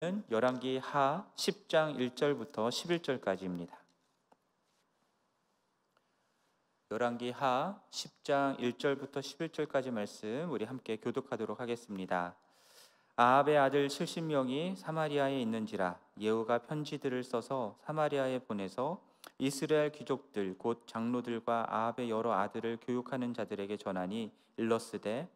열왕기 하 10장 1절부터 11절까지입니다. 열왕기 하 10장 1절부터 11절까지 말씀 우리 함께 교독하도록 하겠습니다. 아합의 아들 70명이 사마리아에 있는지라 예후가 편지들을 써서 사마리아에 보내서 이스라엘 귀족들 곧 장로들과 아합의 여러 아들을 교육하는 자들에게 전하니 일렀으되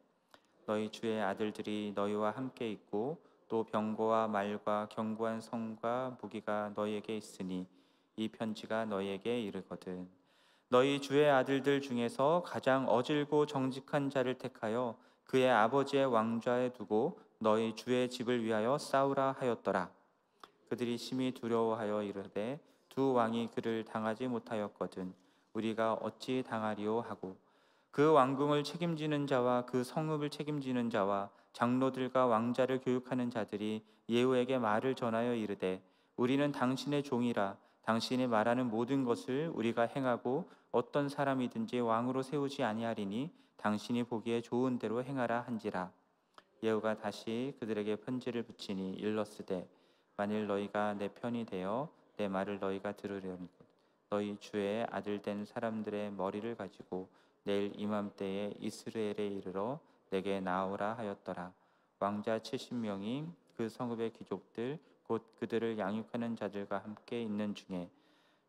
너희 주의 아들들이 너희와 함께 있고 또 병거와 말과 견고한 성과 무기가 너희에게 있으니 이 편지가 너희에게 이르거든 너희 주의 아들들 중에서 가장 어질고 정직한 자를 택하여 그의 아버지의 왕좌에 두고 너희 주의 집을 위하여 싸우라 하였더라. 그들이 심히 두려워하여 이르되 두 왕이 그를 당하지 못하였거든 우리가 어찌 당하리오 하고 그 왕궁을 책임지는 자와 그 성읍을 책임지는 자와 장로들과 왕자를 교육하는 자들이 예후에게 말을 전하여 이르되 우리는 당신의 종이라 당신이 말하는 모든 것을 우리가 행하고 어떤 사람이든지 왕으로 세우지 아니하리니 당신이 보기에 좋은 대로 행하라 한지라. 예후가 다시 그들에게 편지를 붙이니 일렀으되 만일 너희가 내 편이 되어 내 말을 너희가 들으려니 너희 주의 아들 된 사람들의 머리를 가지고 내일 이맘때에 이스라엘에 이르러 내게 나오라 하였더라. 왕자 70명이 그 성읍의 귀족들 곧 그들을 양육하는 자들과 함께 있는 중에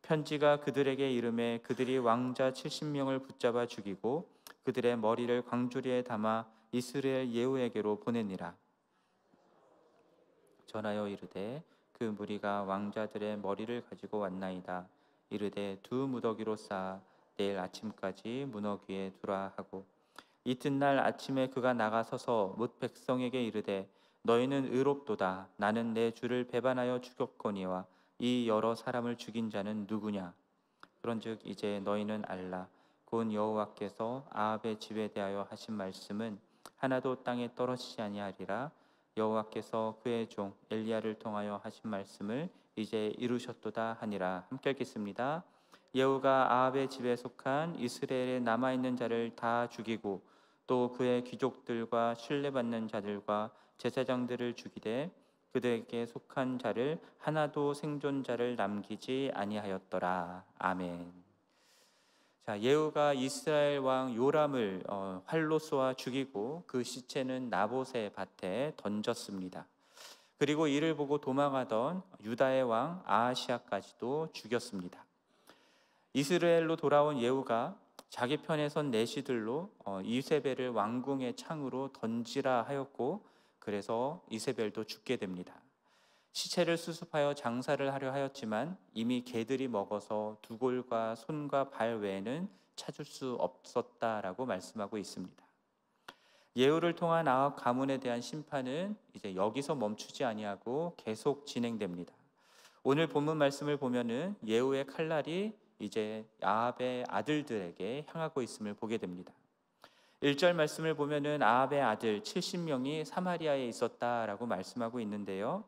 편지가 그들에게 이르매 그들이 왕자 70명을 붙잡아 죽이고 그들의 머리를 광주리에 담아 이스라엘 예후에게로 보내니라. 전하여 이르되 그 무리가 왕자들의 머리를 가지고 왔나이다. 이르되 두 무더기로 쌓아 내일 아침까지 문어귀에 두라 하고 이튿날 아침에 그가 나가서서 뭇 백성에게 이르되 너희는 의롭도다. 나는 내 주를 배반하여 죽였거니와 이 여러 사람을 죽인 자는 누구냐. 그런즉 이제 너희는 알라. 곧 여호와께서 아합의 집에 대하여 하신 말씀은 하나도 땅에 떨어지지 아니하리라. 여호와께서 그의 종 엘리야를 통하여 하신 말씀을 이제 이루셨도다 하니라. 함께 읽겠습니다. 예후가 아합의 집에 속한 이스라엘에 남아있는 자를 다 죽이고 또 그의 귀족들과 신뢰받는 자들과 제사장들을 죽이되 그들에게 속한 자를 하나도 생존자를 남기지 아니하였더라. 아멘. 자, 예후가 이스라엘 왕 요람을 활로 쏘아 죽이고 그 시체는 나봇의 밭에 던졌습니다. 그리고 이를 보고 도망하던 유다의 왕 아하시아까지도 죽였습니다. 이스라엘로 돌아온 예후가 자기 편에 선 내시들로 이세벨을 왕궁의 창으로 던지라 하였고 그래서 이세벨도 죽게 됩니다. 시체를 수습하여 장사를 하려 하였지만 이미 개들이 먹어서 두골과 손과 발 외에는 찾을 수 없었다라고 말씀하고 있습니다. 예후를 통한 아합 가문에 대한 심판은 이제 여기서 멈추지 아니하고 계속 진행됩니다. 오늘 본문 말씀을 보면은 예후의 칼날이 이제 아합의 아들들에게 향하고 있음을 보게 됩니다. 1절 말씀을 보면은 아합의 아들 70명이 사마리아에 있었다라고 말씀하고 있는데요.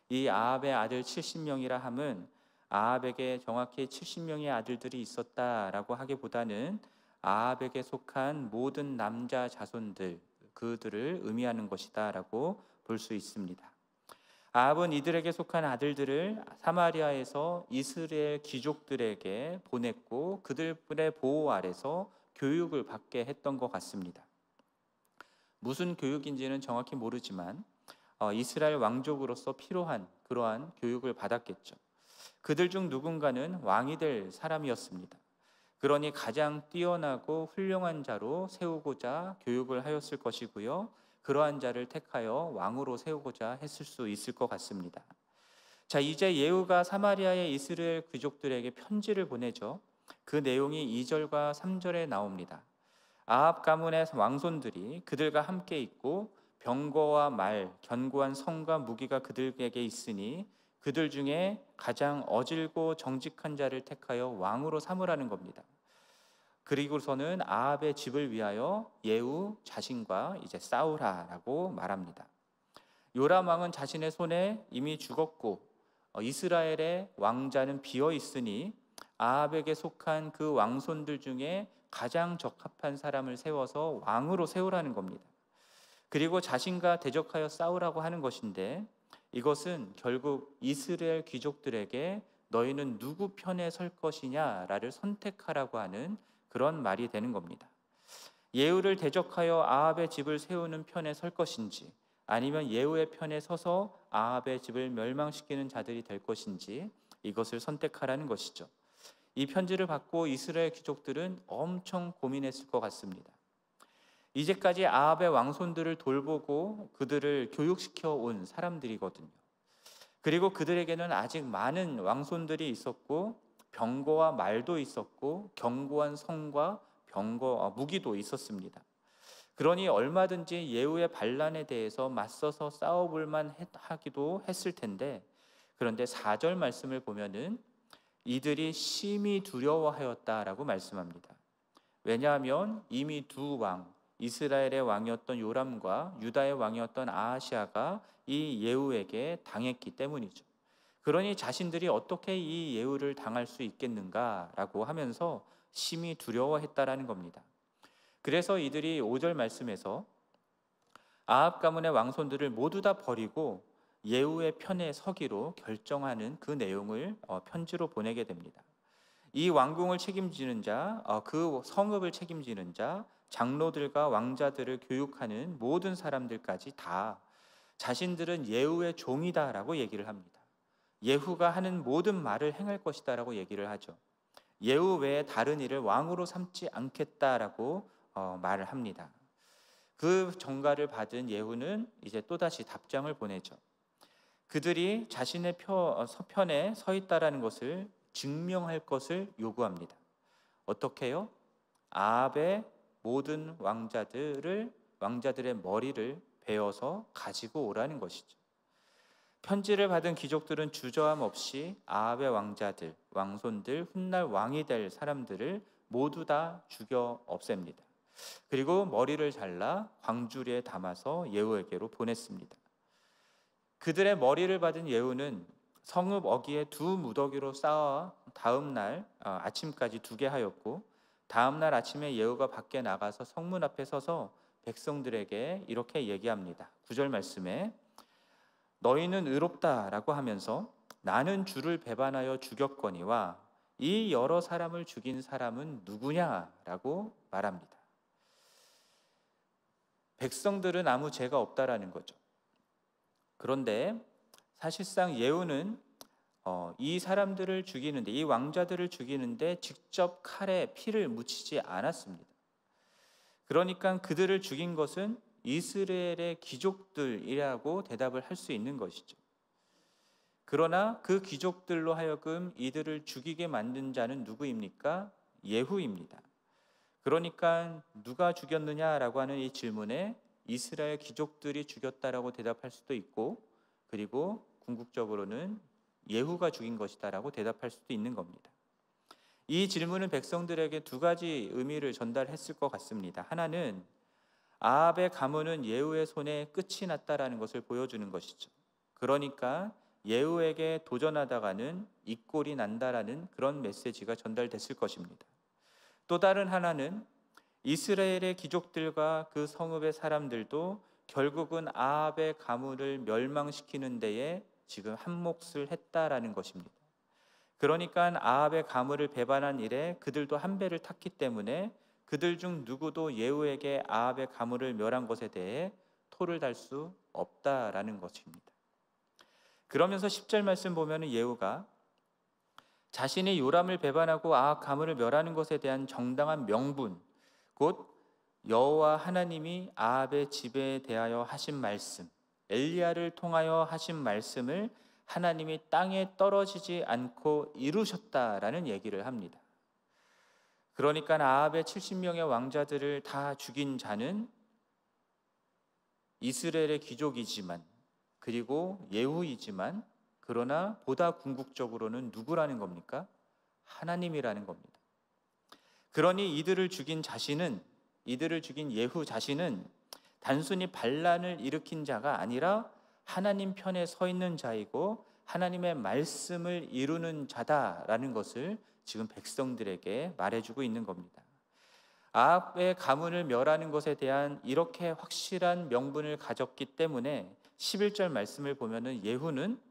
이 아합의 아들 70명이라 함은 아합에게 정확히 70명의 아들들이 있었다라고 하기보다는 아합에게 속한 모든 남자 자손들 그들을 의미하는 것이다라고 볼 수 있습니다. 아합은 이들에게 속한 아들들을 사마리아에서 이스라엘 귀족들에게 보냈고 그들의 보호 아래서 교육을 받게 했던 것 같습니다. 무슨 교육인지는 정확히 모르지만 이스라엘 왕족으로서 필요한 그러한 교육을 받았겠죠. 그들 중 누군가는 왕이 될 사람이었습니다. 그러니 가장 뛰어나고 훌륭한 자로 세우고자 교육을 하였을 것이고요. 그러한 자를 택하여 왕으로 세우고자 했을 수 있을 것 같습니다. 자, 이제 예후가 사마리아의 이스라엘 귀족들에게 편지를 보내죠. 그 내용이 2절과 3절에 나옵니다. 아합 가문의 왕손들이 그들과 함께 있고 병거와 말, 견고한 성과 무기가 그들에게 있으니 그들 중에 가장 어질고 정직한 자를 택하여 왕으로 삼으라는 겁니다. 그리고서는 아합의 집을 위하여 예후 자신과 이제 싸우라라고 말합니다. 요람 왕은 자신의 손에 이미 죽었고 이스라엘의 왕자는 비어 있으니 아합에게 속한 그 왕손들 중에 가장 적합한 사람을 세워서 왕으로 세우라는 겁니다. 그리고 자신과 대적하여 싸우라고 하는 것인데 이것은 결국 이스라엘 귀족들에게 너희는 누구 편에 설 것이냐를 선택하라고 하는 그런 말이 되는 겁니다. 예후를 대적하여 아합의 집을 세우는 편에 설 것인지, 아니면 예후의 편에 서서 아합의 집을 멸망시키는 자들이 될 것인지, 이것을 선택하라는 것이죠. 이 편지를 받고 이스라엘 귀족들은 엄청 고민했을 것 같습니다. 이제까지 아합의 왕손들을 돌보고 그들을 교육시켜 온 사람들이거든요. 그리고 그들에게는 아직 많은 왕손들이 있었고 병거와 말도 있었고 견고한 성과 무기도 있었습니다. 그러니 얼마든지 예후의 반란에 대해서 맞서서 싸워볼 만하기도 했을 텐데, 그런데 4절 말씀을 보면은 이들이 심히 두려워하였다라고 말씀합니다. 왜냐하면 이미 두 왕, 이스라엘의 왕이었던 요람과 유다의 왕이었던 아하시아가 이 예후에게 당했기 때문이죠. 그러니 자신들이 어떻게 이 예후를 당할 수 있겠는가라고 하면서 심히 두려워했다라는 겁니다. 그래서 이들이 5절 말씀에서 아합 가문의 왕손들을 모두 다 버리고 예후의 편에 서기로 결정하는 그 내용을 편지로 보내게 됩니다. 이 왕궁을 책임지는 자, 그 성읍을 책임지는 자, 장로들과 왕자들을 교육하는 모든 사람들까지 다 자신들은 예후의 종이다라고 얘기를 합니다. 예후가 하는 모든 말을 행할 것이다라고 얘기를 하죠. 예후 외에 다른 이를 왕으로 삼지 않겠다라고 말을 합니다. 그 전가를 받은 예후는 이제 또다시 답장을 보내죠. 그들이 자신의 편에 서 있다라는 것을 증명할 것을 요구합니다. 어떻게요? 아합의 모든 왕자들의 머리를 베어서 가지고 오라는 것이죠. 편지를 받은 귀족들은 주저함 없이 아합의 왕자들, 왕손들, 훗날 왕이 될 사람들을 모두 다 죽여 없앱니다. 그리고 머리를 잘라 광주리에 담아서 예후에게로 보냈습니다. 그들의 머리를 받은 예후는 성읍 어귀에 두 무더기로 쌓아 다음 날 아침까지 두게 하였고, 다음 날 아침에 예후가 밖에 나가서 성문 앞에 서서 백성들에게 이렇게 얘기합니다. 9절 말씀에 너희는 의롭다라고 하면서 나는 주를 배반하여 죽였거니와 이 여러 사람을 죽인 사람은 누구냐라고 말합니다. 백성들은 아무 죄가 없다라는 거죠. 그런데 사실상 예후는 이 사람들을 죽이는데, 이 왕자들을 죽이는데 직접 칼에 피를 묻히지 않았습니다. 그러니까 그들을 죽인 것은 이스라엘의 귀족들이라고 대답을 할 수 있는 것이죠. 그러나 그 귀족들로 하여금 이들을 죽이게 만든 자는 누구입니까? 예후입니다. 그러니까 누가 죽였느냐라고 하는 이 질문에 이스라엘 귀족들이 죽였다라고 대답할 수도 있고, 그리고 궁극적으로는 예후가 죽인 것이다라고 대답할 수도 있는 겁니다. 이 질문은 백성들에게 두 가지 의미를 전달했을 것 같습니다. 하나는 아합의 가문은 예후의 손에 끝이 났다라는 것을 보여주는 것이죠. 그러니까 예후에게 도전하다가는 이 꼴이 난다라는 그런 메시지가 전달됐을 것입니다. 또 다른 하나는 이스라엘의 귀족들과 그 성읍의 사람들도 결국은 아합의 가문을 멸망시키는 데에 지금 한 몫을 했다라는 것입니다. 그러니까 아합의 가문을 배반한 일에 그들도 한 배를 탔기 때문에 그들 중 누구도 예후에게 아합의 가문을 멸한 것에 대해 토를 달 수 없다라는 것입니다. 그러면서 10절 말씀 보면 예후가 자신이 요람을 배반하고 아합 가문을 멸하는 것에 대한 정당한 명분, 곧 여호와 하나님이 아합의 집에 대하여 하신 말씀, 엘리야를 통하여 하신 말씀을 하나님이 땅에 떨어지지 않고 이루셨다라는 얘기를 합니다. 그러니까 아합의 70명의 왕자들을 다 죽인 자는 이스라엘의 귀족이지만, 그리고 예후이지만, 그러나 보다 궁극적으로는 누구라는 겁니까? 하나님이라는 겁니다. 그러니 이들을 죽인 예후 자신은 단순히 반란을 일으킨 자가 아니라 하나님 편에 서 있는 자이고 하나님의 말씀을 이루는 자다라는 것을 지금 백성들에게 말해주고 있는 겁니다. 아합의 가문을 멸하는 것에 대한 이렇게 확실한 명분을 가졌기 때문에 11절 말씀을 보면은 예후는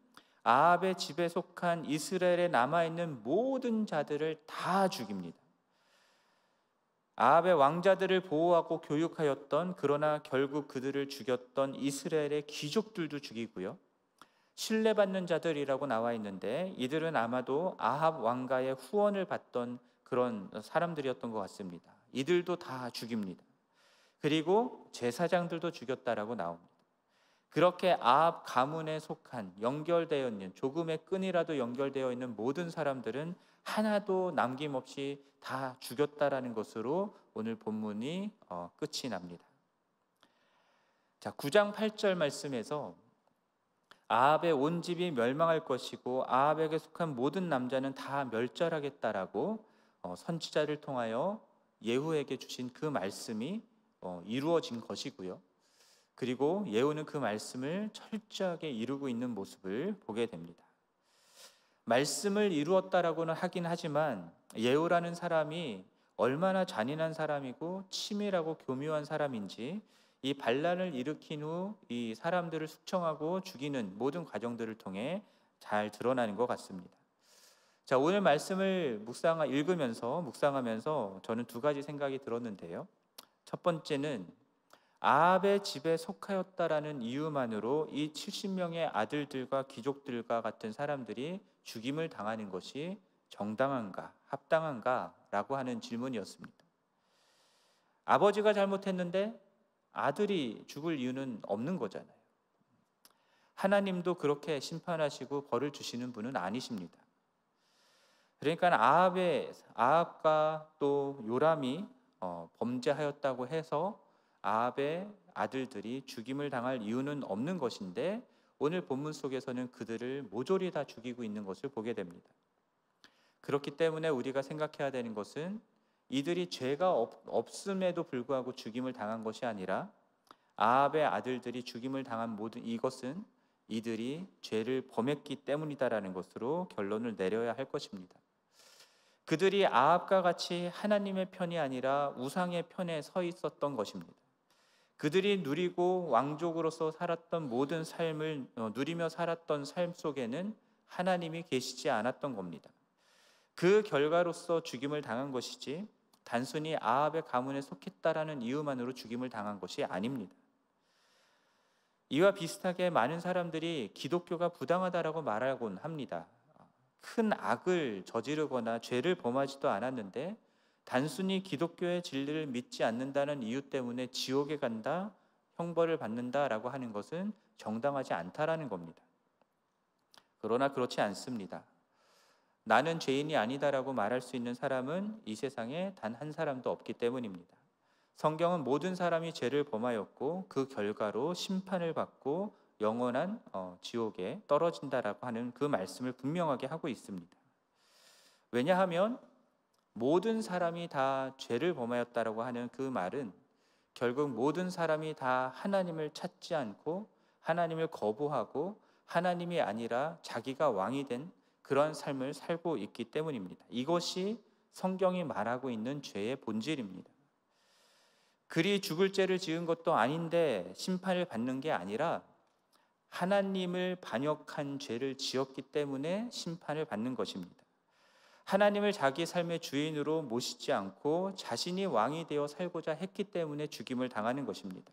아합의 집에 속한 이스라엘에 남아있는 모든 자들을 다 죽입니다. 아합의 왕자들을 보호하고 교육하였던, 그러나 결국 그들을 죽였던 이스라엘의 귀족들도 죽이고요. 신뢰받는 자들이라고 나와 있는데 이들은 아마도 아합 왕가의 후원을 받던 그런 사람들이었던 것 같습니다. 이들도 다 죽입니다. 그리고 제사장들도 죽였다라고 나옵니다. 그렇게 아합 가문에 속한, 연결되어 있는, 조금의 끈이라도 연결되어 있는 모든 사람들은 하나도 남김없이 다 죽였다라는 것으로 오늘 본문이 끝이 납니다. 자, 9장 8절 말씀에서 아합의 온 집이 멸망할 것이고 아합에게 속한 모든 남자는 다 멸절하겠다라고 선지자를 통하여 예후에게 주신 그 말씀이 이루어진 것이고요. 그리고 예후는 그 말씀을 철저하게 이루고 있는 모습을 보게 됩니다. 말씀을 이루었다라고는 하긴 하지만 예후라는 사람이 얼마나 잔인한 사람이고 치밀하고 교묘한 사람인지 이 반란을 일으킨 후 이 사람들을 숙청하고 죽이는 모든 과정들을 통해 잘 드러나는 것 같습니다. 자, 오늘 말씀을 읽으면서 묵상하면서 저는 두 가지 생각이 들었는데요. 첫 번째는 아합의 집에 속하였다라는 이유만으로 이 70명의 아들들과 귀족들과 같은 사람들이 죽임을 당하는 것이 정당한가, 합당한가 라고 하는 질문이었습니다. 아버지가 잘못했는데 아들이 죽을 이유는 없는 거잖아요. 하나님도 그렇게 심판하시고 벌을 주시는 분은 아니십니다. 그러니까 아합과 또 요람이 범죄하였다고 해서 아합의 아들들이 죽임을 당할 이유는 없는 것인데 오늘 본문 속에서는 그들을 모조리 다 죽이고 있는 것을 보게 됩니다. 그렇기 때문에 우리가 생각해야 되는 것은 이들이 죄가 없음에도 불구하고 죽임을 당한 것이 아니라 아합의 아들들이 죽임을 당한 모든 이것은 이들이 죄를 범했기 때문이다라는 것으로 결론을 내려야 할 것입니다. 그들이 아합과 같이 하나님의 편이 아니라 우상의 편에 서 있었던 것입니다. 그들이 누리고 왕족으로서 살았던 모든 삶을 누리며 살았던 삶 속에는 하나님이 계시지 않았던 겁니다. 그 결과로서 죽임을 당한 것이지 단순히 아합의 가문에 속했다라는 이유만으로 죽임을 당한 것이 아닙니다. 이와 비슷하게 많은 사람들이 기독교가 부당하다라고 말하곤 합니다. 큰 악을 저지르거나 죄를 범하지도 않았는데 단순히 기독교의 진리를 믿지 않는다는 이유 때문에 지옥에 간다, 형벌을 받는다라고 하는 것은 정당하지 않다라는 겁니다. 그러나 그렇지 않습니다. 나는 죄인이 아니다라고 말할 수 있는 사람은 이 세상에 단 한 사람도 없기 때문입니다. 성경은 모든 사람이 죄를 범하였고 그 결과로 심판을 받고 영원한 지옥에 떨어진다라고 하는 그 말씀을 분명하게 하고 있습니다. 왜냐하면 모든 사람이 다 죄를 범하였다라고 하는 그 말은 결국 모든 사람이 다 하나님을 찾지 않고 하나님을 거부하고 하나님이 아니라 자기가 왕이 된 그런 삶을 살고 있기 때문입니다. 이것이 성경이 말하고 있는 죄의 본질입니다. 그리 죽을 죄를 지은 것도 아닌데 심판을 받는 게 아니라 하나님을 반역한 죄를 지었기 때문에 심판을 받는 것입니다. 하나님을 자기 삶의 주인으로 모시지 않고 자신이 왕이 되어 살고자 했기 때문에 죽임을 당하는 것입니다.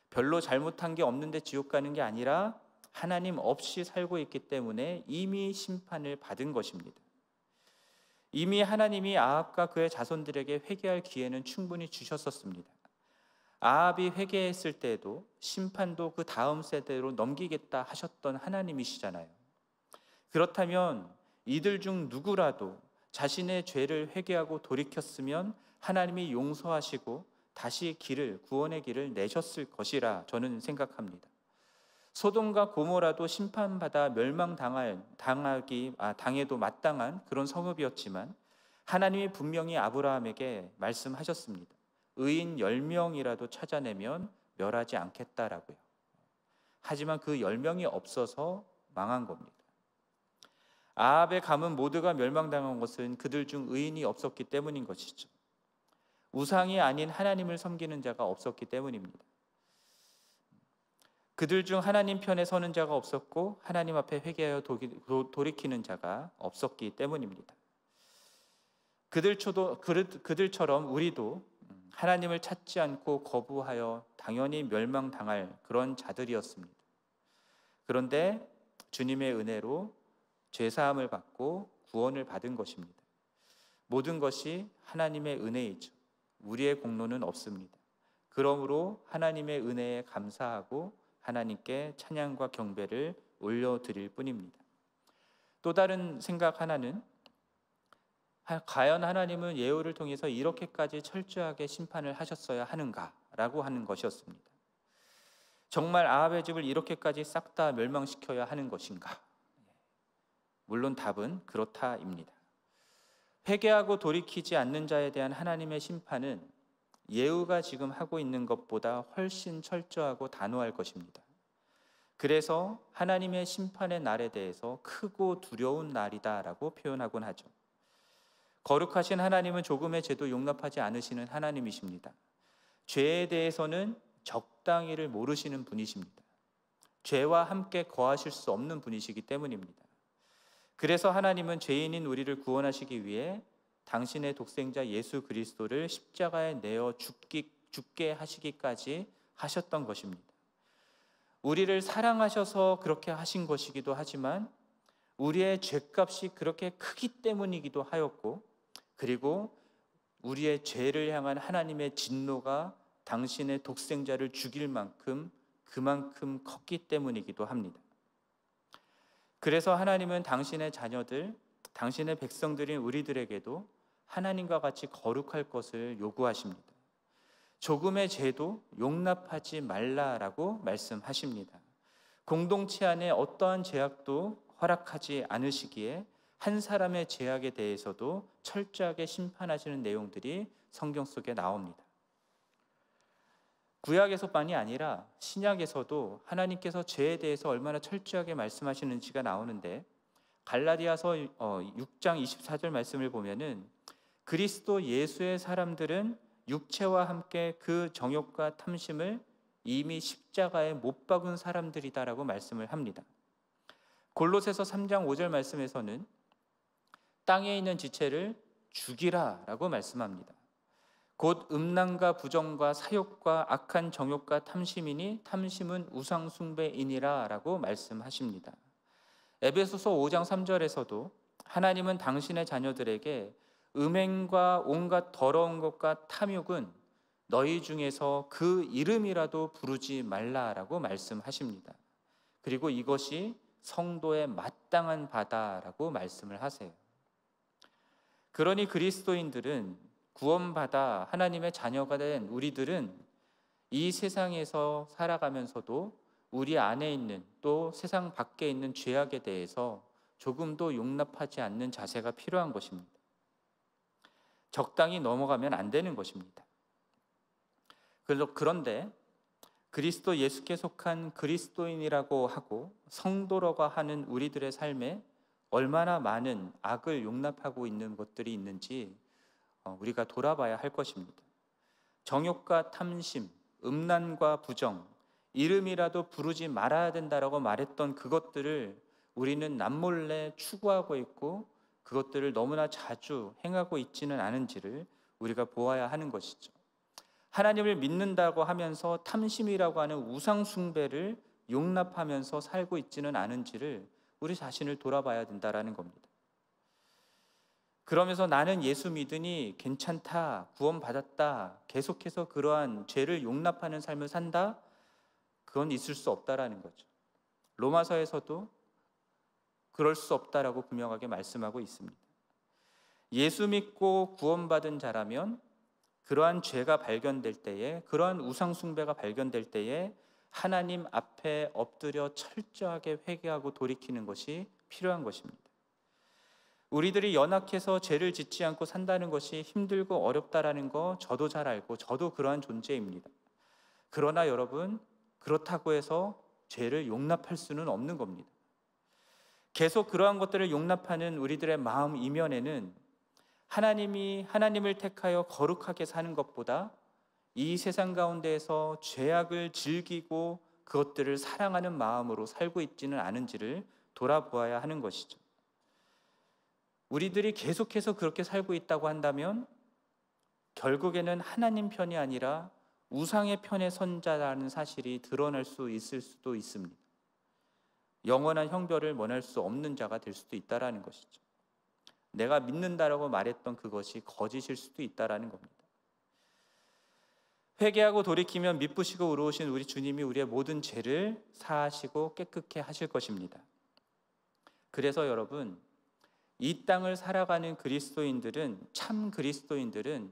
별로 잘못한 게 없는데 지옥 가는 게 아니라 하나님 없이 살고 있기 때문에 이미 심판을 받은 것입니다. 이미 하나님이 아합과 그의 자손들에게 회개할 기회는 충분히 주셨었습니다. 아합이 회개했을 때에도 심판도 그 다음 세대로 넘기겠다 하셨던 하나님이시잖아요. 그렇다면 이들 중 누구라도 자신의 죄를 회개하고 돌이켰으면 하나님이 용서하시고 다시 구원의 길을 내셨을 것이라 저는 생각합니다. 소돔과 고모라도 심판받아 당해도 마땅한 그런 성읍이었지만 하나님이 분명히 아브라함에게 말씀하셨습니다. 의인 10명이라도 찾아내면 멸하지 않겠다라고요. 하지만 그 10명이 없어서 망한 겁니다. 아합의 가문 모두가 멸망당한 것은 그들 중 의인이 없었기 때문인 것이죠. 우상이 아닌 하나님을 섬기는 자가 없었기 때문입니다. 그들 중 하나님 편에 서는 자가 없었고 하나님 앞에 회개하여 돌이키는 자가 없었기 때문입니다. 그들처럼 우리도 하나님을 찾지 않고 거부하여 당연히 멸망당할 그런 자들이었습니다. 그런데 주님의 은혜로 죄사함을 받고 구원을 받은 것입니다. 모든 것이 하나님의 은혜이죠. 우리의 공로는 없습니다. 그러므로 하나님의 은혜에 감사하고 하나님께 찬양과 경배를 올려드릴 뿐입니다. 또 다른 생각 하나는 과연 하나님은 예후를 통해서 이렇게까지 철저하게 심판을 하셨어야 하는가라고 하는 것이었습니다. 정말 아합의 집을 이렇게까지 싹 다 멸망시켜야 하는 것인가? 물론 답은 그렇다입니다. 회개하고 돌이키지 않는 자에 대한 하나님의 심판은 예후가 지금 하고 있는 것보다 훨씬 철저하고 단호할 것입니다. 그래서 하나님의 심판의 날에 대해서 크고 두려운 날이다라고 표현하곤 하죠. 거룩하신 하나님은 조금의 죄도 용납하지 않으시는 하나님이십니다. 죄에 대해서는 적당히를 모르시는 분이십니다. 죄와 함께 거하실 수 없는 분이시기 때문입니다. 그래서 하나님은 죄인인 우리를 구원하시기 위해 당신의 독생자 예수 그리스도를 십자가에 내어 죽게 하시기까지 하셨던 것입니다. 우리를 사랑하셔서 그렇게 하신 것이기도 하지만 우리의 죄값이 그렇게 크기 때문이기도 하였고, 그리고 우리의 죄를 향한 하나님의 진노가 당신의 독생자를 죽일 만큼 그만큼 컸기 때문이기도 합니다. 그래서 하나님은 당신의 자녀들, 당신의 백성들인 우리들에게도 하나님과 같이 거룩할 것을 요구하십니다. 조금의 죄도 용납하지 말라라고 말씀하십니다. 공동체 안에 어떠한 죄악도 허락하지 않으시기에 한 사람의 죄악에 대해서도 철저하게 심판하시는 내용들이 성경 속에 나옵니다. 구약에서만이 아니라 신약에서도 하나님께서 죄에 대해서 얼마나 철저하게 말씀하시는지가 나오는데, 갈라디아서 6장 24절 말씀을 보면은 그리스도 예수의 사람들은 육체와 함께 그 정욕과 탐심을 이미 십자가에 못 박은 사람들이다라고 말씀을 합니다. 골로새서 3장 5절 말씀에서는 땅에 있는 지체를 죽이라라고 말씀합니다. 곧 음란과 부정과 사욕과 악한 정욕과 탐심이니 탐심은 우상 숭배이니라 라고 말씀하십니다. 에베소서 5장 3절에서도 하나님은 당신의 자녀들에게 음행과 온갖 더러운 것과 탐욕은 너희 중에서 그 이름이라도 부르지 말라라고 말씀하십니다. 그리고 이것이 성도의 마땅한 바다라고 말씀을 하세요. 그러니 그리스도인들은, 구원받아 하나님의 자녀가 된 우리들은 이 세상에서 살아가면서도 우리 안에 있는, 또 세상 밖에 있는 죄악에 대해서 조금도 용납하지 않는 자세가 필요한 것입니다. 적당히 넘어가면 안 되는 것입니다. 그런데 그리스도 예수께 속한 그리스도인이라고 하고 성도라고 하는 우리들의 삶에 얼마나 많은 악을 용납하고 있는 것들이 있는지 우리가 돌아봐야 할 것입니다. 정욕과 탐심, 음란과 부정, 이름이라도 부르지 말아야 된다라고 말했던 그것들을 우리는 남몰래 추구하고 있고 그것들을 너무나 자주 행하고 있지는 않은지를 우리가 보아야 하는 것이죠. 하나님을 믿는다고 하면서 탐심이라고 하는 우상 숭배를 용납하면서 살고 있지는 않은지를 우리 자신을 돌아봐야 된다라는 겁니다. 그러면서 나는 예수 믿으니 괜찮다, 구원받았다, 계속해서 그러한 죄를 용납하는 삶을 산다? 그건 있을 수 없다라는 거죠. 로마서에서도 그럴 수 없다라고 분명하게 말씀하고 있습니다. 예수 믿고 구원받은 자라면 그러한 죄가 발견될 때에, 그러한 우상 숭배가 발견될 때에 하나님 앞에 엎드려 철저하게 회개하고 돌이키는 것이 필요한 것입니다. 우리들이 연약해서 죄를 짓지 않고 산다는 것이 힘들고 어렵다라는 거 저도 잘 알고 저도 그러한 존재입니다. 그러나 여러분, 그렇다고 해서 죄를 용납할 수는 없는 겁니다. 계속 그러한 것들을 용납하는 우리들의 마음 이면에는 하나님을 택하여 거룩하게 사는 것보다 이 세상 가운데에서 죄악을 즐기고 그것들을 사랑하는 마음으로 살고 있지는 않은지를 돌아보아야 하는 것이죠. 우리들이 계속해서 그렇게 살고 있다고 한다면 결국에는 하나님 편이 아니라 우상의 편에 선 자라는 사실이 드러날 수 있을 수도 있습니다. 영원한 형벌을 면할 수 없는 자가 될 수도 있다라는 것이죠. 내가 믿는다라고 말했던 그것이 거짓일 수도 있다라는 겁니다. 회개하고 돌이키면 미쁘시고 의로우신 우리 주님이 우리의 모든 죄를 사하시고 깨끗게 하실 것입니다. 그래서 여러분, 이 땅을 살아가는 그리스도인들은, 참 그리스도인들은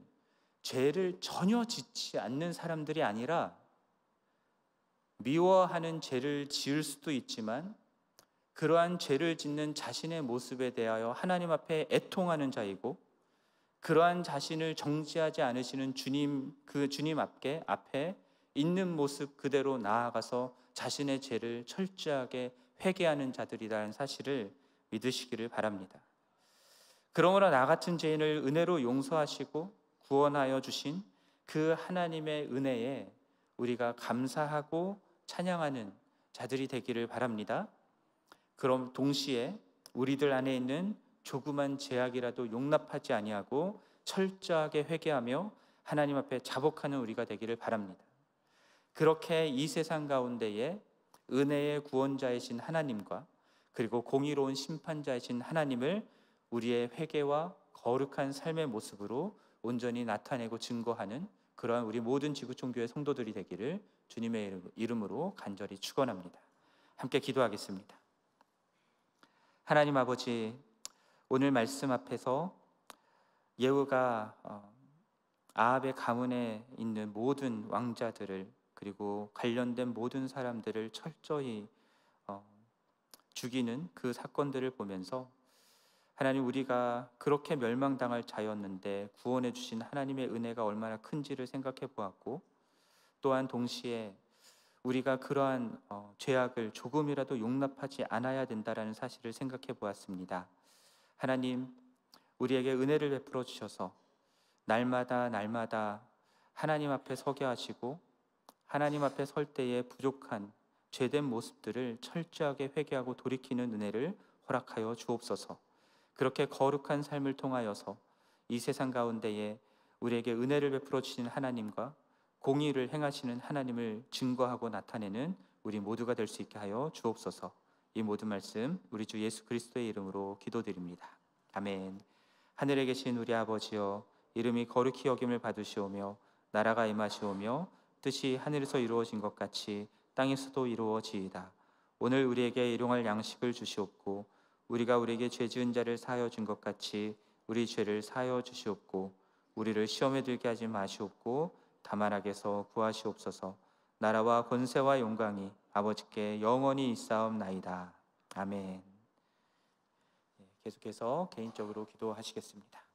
죄를 전혀 짓지 않는 사람들이 아니라 미워하는 죄를 지을 수도 있지만 그러한 죄를 짓는 자신의 모습에 대하여 하나님 앞에 애통하는 자이고, 그러한 자신을 정죄하지 않으시는 주님, 그 주님 앞에 있는 모습 그대로 나아가서 자신의 죄를 철저하게 회개하는 자들이라는 사실을 믿으시기를 바랍니다. 그러므로 나 같은 죄인을 은혜로 용서하시고 구원하여 주신 그 하나님의 은혜에 우리가 감사하고 찬양하는 자들이 되기를 바랍니다. 그럼 동시에 우리들 안에 있는 조그만 죄악이라도 용납하지 아니하고 철저하게 회개하며 하나님 앞에 자복하는 우리가 되기를 바랍니다. 그렇게 이 세상 가운데에 은혜의 구원자이신 하나님과 그리고 공의로운 심판자이신 하나님을 우리의 회개와 거룩한 삶의 모습으로 온전히 나타내고 증거하는 그러한 우리 모든 지구촌교회 성도들이 되기를 주님의 이름으로 간절히 축원합니다. 함께 기도하겠습니다. 하나님 아버지, 오늘 말씀 앞에서 예후가 아합의 가문에 있는 모든 왕자들을 그리고 관련된 모든 사람들을 철저히 죽이는 그 사건들을 보면서 하나님, 우리가 그렇게 멸망당할 자였는데 구원해 주신 하나님의 은혜가 얼마나 큰지를 생각해 보았고, 또한 동시에 우리가 그러한 죄악을 조금이라도 용납하지 않아야 된다라는 사실을 생각해 보았습니다. 하나님, 우리에게 은혜를 베풀어 주셔서 날마다 하나님 앞에 서게 하시고, 하나님 앞에 설 때에 부족한 죄된 모습들을 철저하게 회개하고 돌이키는 은혜를 허락하여 주옵소서. 그렇게 거룩한 삶을 통하여서 이 세상 가운데에 우리에게 은혜를 베풀어 주시는 하나님과 공의를 행하시는 하나님을 증거하고 나타내는 우리 모두가 될 수 있게 하여 주옵소서. 이 모든 말씀 우리 주 예수 그리스도의 이름으로 기도드립니다. 아멘. 하늘에 계신 우리 아버지여, 이름이 거룩히 여김을 받으시오며 나라가 임하시오며 뜻이 하늘에서 이루어진 것 같이 땅에서도 이루어지이다. 오늘 우리에게 일용할 양식을 주시옵고, 우리가 우리에게 죄 지은 자를 사하여 준 것 같이 우리 죄를 사하여 주시옵고, 우리를 시험에 들게 하지 마시옵고 다만 악에서 구하시옵소서. 나라와 권세와 영광이 아버지께 영원히 있사옵나이다. 아멘. 계속해서 개인적으로 기도하시겠습니다.